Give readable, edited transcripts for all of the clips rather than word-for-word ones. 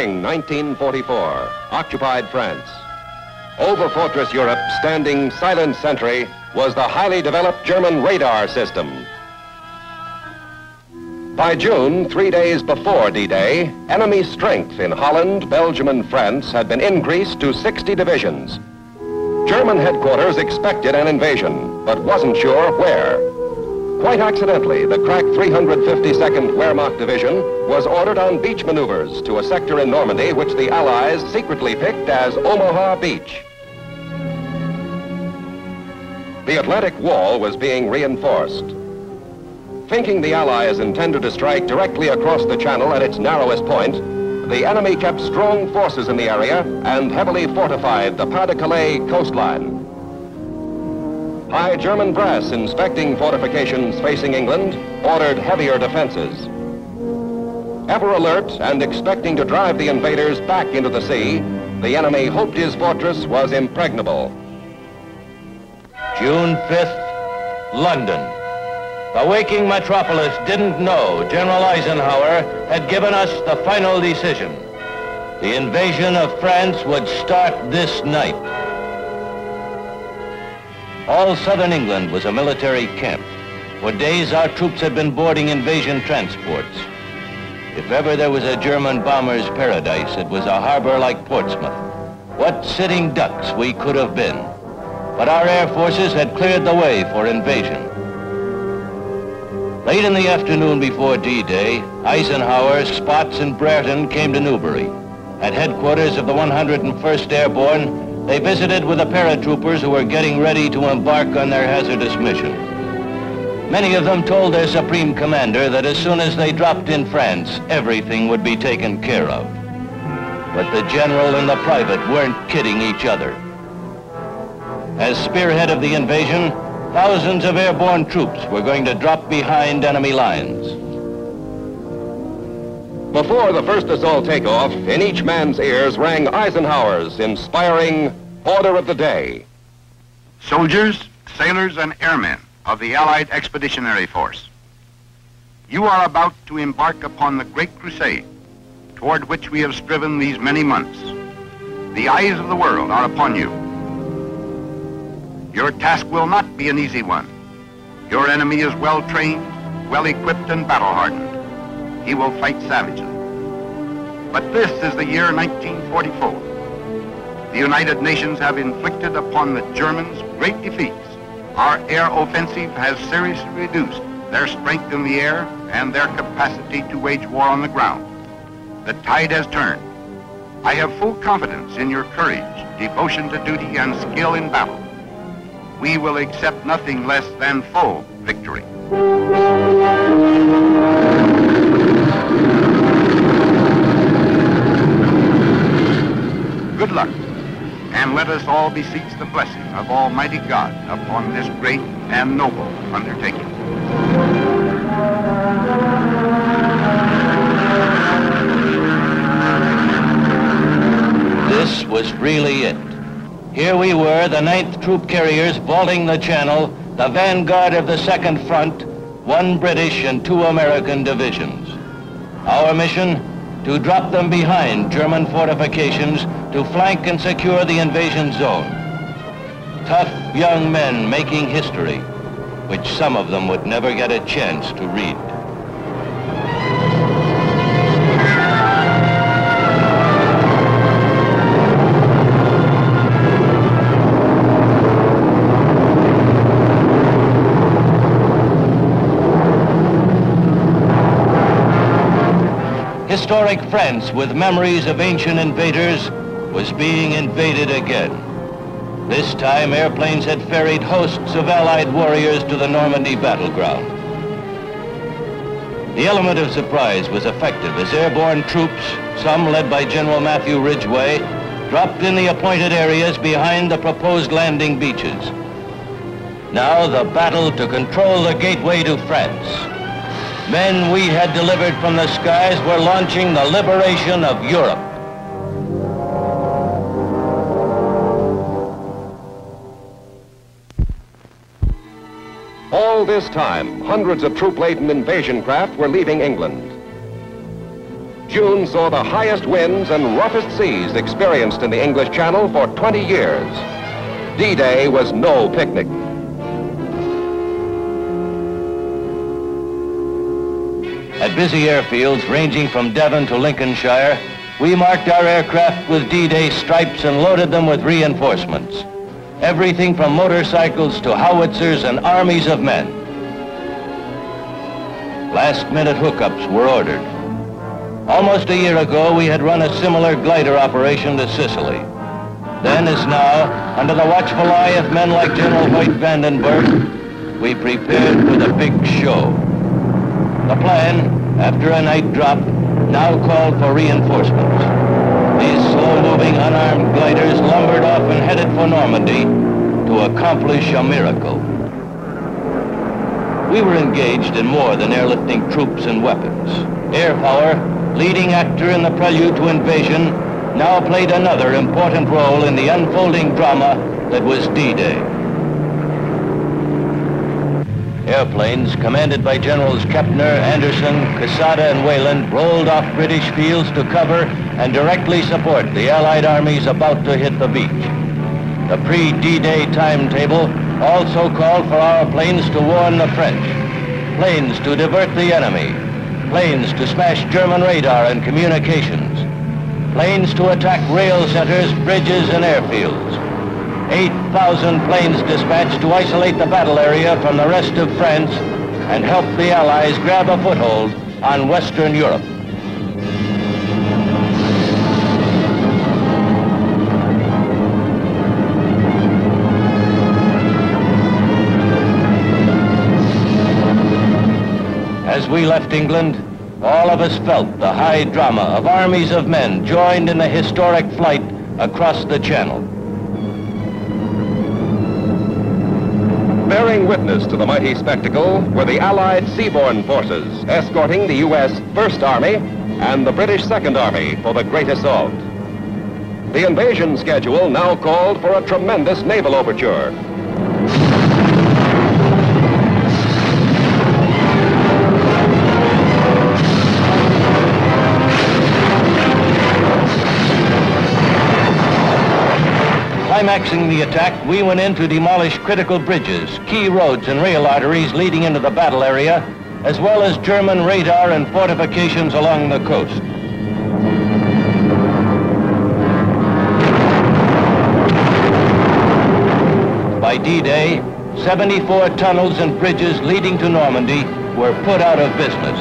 Spring 1944, occupied France. Over Fortress Europe, standing silent sentry, was the highly developed German radar system. By June, 3 days before D-Day, enemy strength in Holland, Belgium, and France had been increased to 60 divisions. German headquarters expected an invasion, but wasn't sure where. Quite accidentally, the crack 352nd Wehrmacht Division was ordered on beach maneuvers to a sector in Normandy which the Allies secretly picked as Omaha Beach. The Atlantic Wall was being reinforced. Thinking the Allies intended to strike directly across the channel at its narrowest point, the enemy kept strong forces in the area and heavily fortified the Pas-de-Calais coastline. High German brass inspecting fortifications facing England ordered heavier defenses. Ever alert and expecting to drive the invaders back into the sea, the enemy hoped his fortress was impregnable. June 5th, London. The waking metropolis didn't know General Eisenhower had given us the final decision. The invasion of France would start this night. All southern England was a military camp. For days, our troops had been boarding invasion transports. If ever there was a German bomber's paradise, it was a harbor like Portsmouth. What sitting ducks we could have been. But our air forces had cleared the way for invasion. Late in the afternoon before D-Day, Eisenhower, Spaatz, and Brereton came to Newbury. At headquarters of the 101st Airborne, they visited with the paratroopers who were getting ready to embark on their hazardous mission. Many of them told their supreme commander that as soon as they dropped in France, everything would be taken care of. But the general and the private weren't kidding each other. As spearhead of the invasion, thousands of airborne troops were going to drop behind enemy lines. Before the first assault takeoff, in each man's ears rang Eisenhower's inspiring order of the day. Soldiers, sailors, and airmen of the Allied Expeditionary Force, you are about to embark upon the great crusade toward which we have striven these many months. The eyes of the world are upon you. Your task will not be an easy one. Your enemy is well-trained, well-equipped, and battle-hardened. He will fight savagely. But this is the year 1944. The United Nations have inflicted upon the Germans great defeats. Our air offensive has seriously reduced their strength in the air and their capacity to wage war on the ground. The tide has turned. I have full confidence in your courage, devotion to duty, and skill in battle. We will accept nothing less than full victory. Good luck, and let us all beseech the blessing of Almighty God upon this great and noble undertaking. This was really it. Here we were, the 9th Troop Carriers vaulting the channel, the vanguard of the Second Front, 1 British and 2 American divisions. Our mission, to drop them behind German fortifications to flank and secure the invasion zone. Tough young men making history, which some of them would never get a chance to read. Historic France, with memories of ancient invaders, was being invaded again. This time, airplanes had ferried hosts of Allied warriors to the Normandy battleground. The element of surprise was effective as airborne troops, some led by General Matthew Ridgway, dropped in the appointed areas behind the proposed landing beaches. Now the battle to control the gateway to France. Men we had delivered from the skies were launching the liberation of Europe. All this time, hundreds of troop-laden invasion craft were leaving England. June saw the highest winds and roughest seas experienced in the English Channel for 20 years. D-Day was no picnic. At busy airfields ranging from Devon to Lincolnshire, we marked our aircraft with D-Day stripes and loaded them with reinforcements. Everything from motorcycles to howitzers and armies of men. Last-minute hookups were ordered. Almost a year ago, we had run a similar glider operation to Sicily. Then, as now, under the watchful eye of men like General Hoyt Vandenberg, we prepared for the big show. The plan, after a night drop, now called for reinforcements. These slow-moving, unarmed gliders lumbered off and headed for Normandy to accomplish a miracle. We were engaged in more than airlifting troops and weapons. Air power, leading actor in the prelude to invasion, now played another important role in the unfolding drama that was D-Day. Airplanes commanded by Generals Kepner, Anderson, Quesada, and Wayland rolled off British fields to cover and directly support the Allied armies about to hit the beach. The pre-D-Day timetable also called for our planes to warn the French, planes to divert the enemy, planes to smash German radar and communications, planes to attack rail centers, bridges, and airfields. 8,000 planes dispatched to isolate the battle area from the rest of France and help the Allies grab a foothold on Western Europe. As we left England, all of us felt the high drama of armies of men joined in the historic flight across the Channel. Bearing witness to the mighty spectacle were the Allied seaborne forces escorting the U.S. First Army and the British Second Army for the great assault. The invasion schedule now called for a tremendous naval overture. Climaxing the attack, we went in to demolish critical bridges, key roads and rail arteries leading into the battle area, as well as German radar and fortifications along the coast. By D-Day, 74 tunnels and bridges leading to Normandy were put out of business.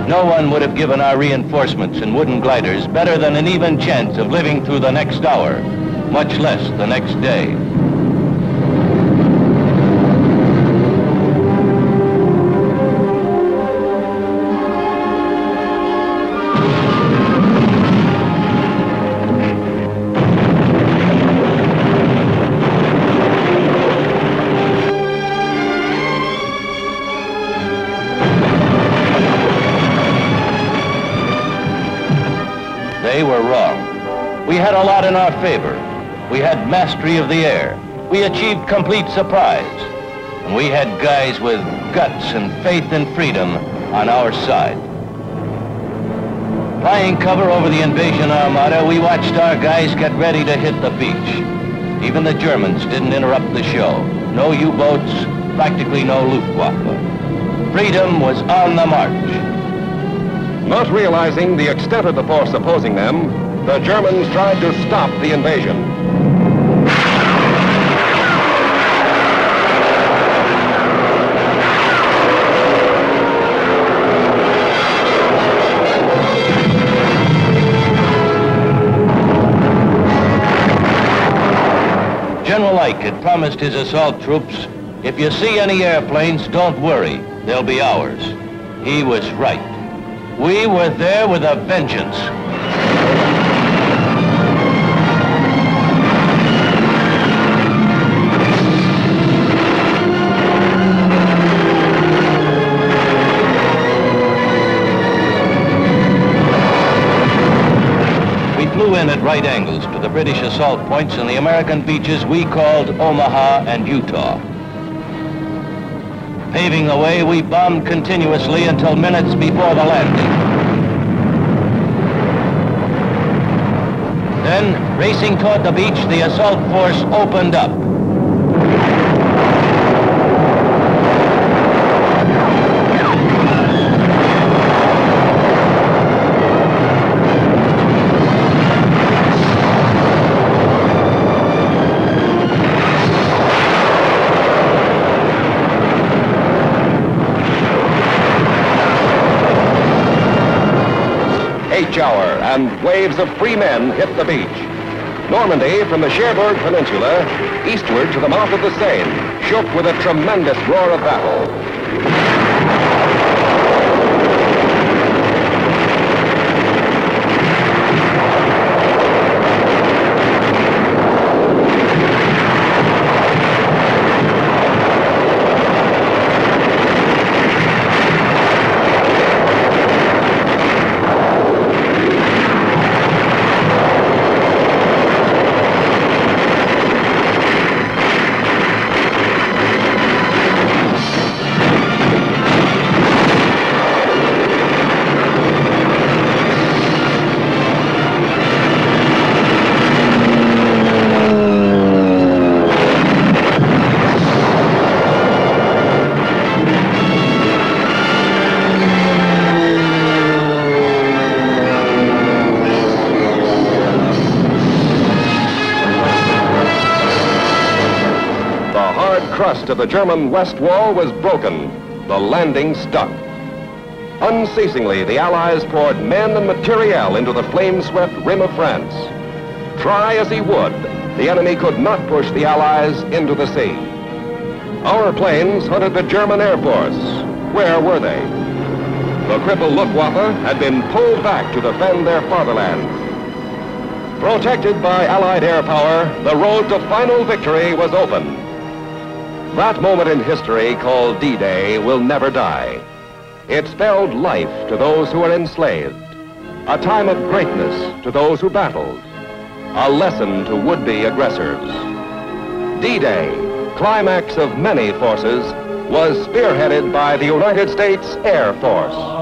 No one would have given our reinforcements and wooden gliders better than an even chance of living through the next hour, much less the next day. They were wrong. We had a lot in our favor. We had mastery of the air. We achieved complete surprise. And we had guys with guts and faith in freedom on our side. Flying cover over the invasion armada, we watched our guys get ready to hit the beach. Even the Germans didn't interrupt the show. No U-boats, practically no Luftwaffe. Freedom was on the march. Not realizing the extent of the force opposing them, the Germans tried to stop the invasion. General Ike had promised his assault troops, if you see any airplanes, don't worry, they'll be ours. He was right. We were there with a vengeance. flew in at right angles to the British assault points in the American beaches we called Omaha and Utah. Paving the way, we bombed continuously until minutes before the landing. Then, racing toward the beach, the assault force opened up. Hour, and waves of free men hit the beach. Normandy, from the Cherbourg Peninsula, eastward to the mouth of the Seine, shook with a tremendous roar of battle. Crust of the German west wall was broken. The landing stuck. Unceasingly, the Allies poured men and materiel into the flame-swept rim of France. Try as he would, the enemy could not push the Allies into the sea. Our planes hunted the German Air Force. Where were they? The crippled Luftwaffe had been pulled back to defend their fatherland. Protected by Allied air power, the road to final victory was open. That moment in history, called D-Day, will never die. It spelled life to those who were enslaved, a time of greatness to those who battled, a lesson to would-be aggressors. D-Day, climax of many forces, was spearheaded by the United States Air Force.